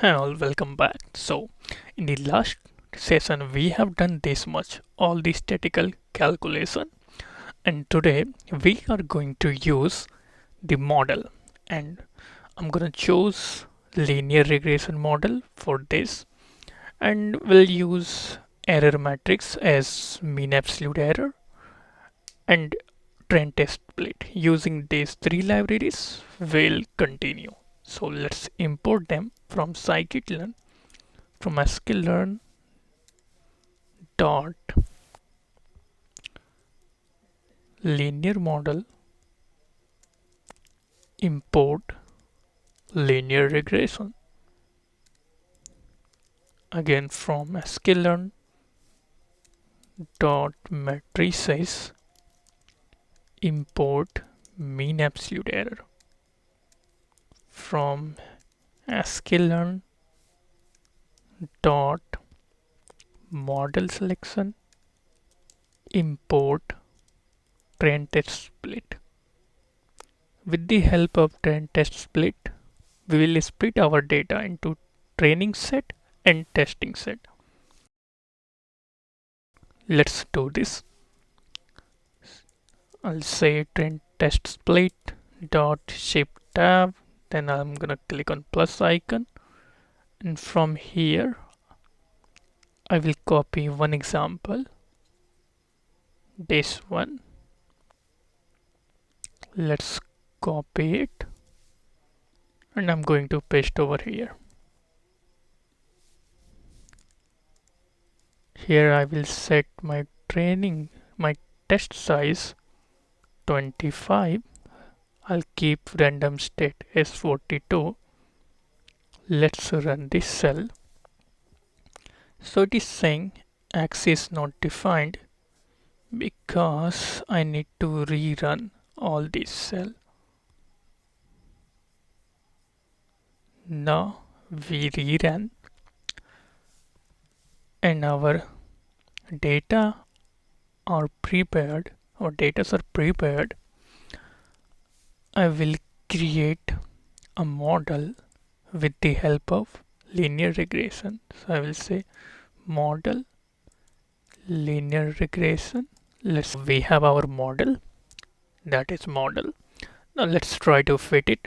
Hi all, welcome back. So, in the last session, we have done this much, all the statistical calculation, and today we are going to use the model, and I'm gonna choose linear regression model for this, and we'll use error matrix as mean absolute error and trend test split. Using these three libraries, we'll continue. So let's import them from scikit-learn from scikit-learn dot linear model import linear regression. Again from scikit-learn dot matrices import mean absolute error. From scikit-learn dot model selection import trend test split. With the help of trend test split, we will split our data into training set and testing set. Let's do this. I'll say trend test split dot shift tab, then I'm gonna click on plus icon, and from here I will copy one example, this one. Let's copy it and I'm going to paste over here. Here I will set my test size 25. I'll keep random state as 42. Let's run this cell. So it is saying X is not defined because I need to rerun all this cell. Now we rerun and our data are prepared, our data are prepared. I will create a model with the help of linear regression. So I will say model linear regression. We have our model, that is model. Now let's try to fit it.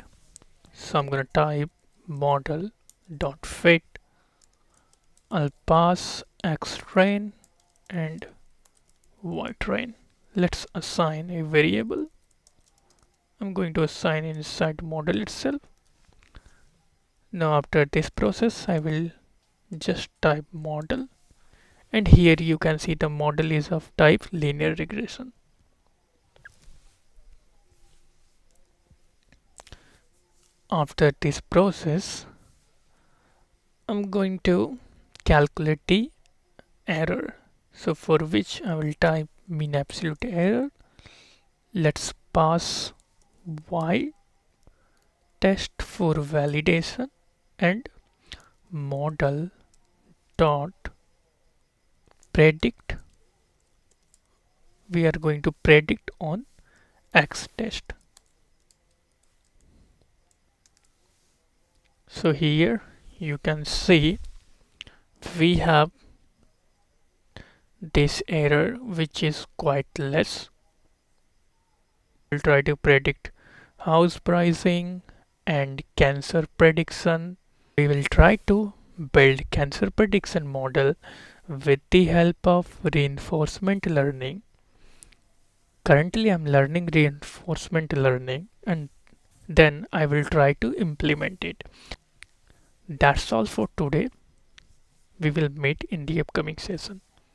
So I'm gonna type model dot fit. I'll pass x train and y train. Let's assign a variable. I'm going to assign inside model itself. Now after this process I will just type model, and here you can see the model is of type linear regression. After this process I'm going to calculate the error, so for which I will type mean absolute error. Let's pass y test for validation and model dot predict. We are going to predict on x test. So here you can see we have this error which is quite less. We'll try to predict house pricing and cancer prediction. We will try to build cancer prediction model with the help of reinforcement learning. Currently I'm learning reinforcement learning, and then I will try to implement it. That's all for today. We will meet in the upcoming session.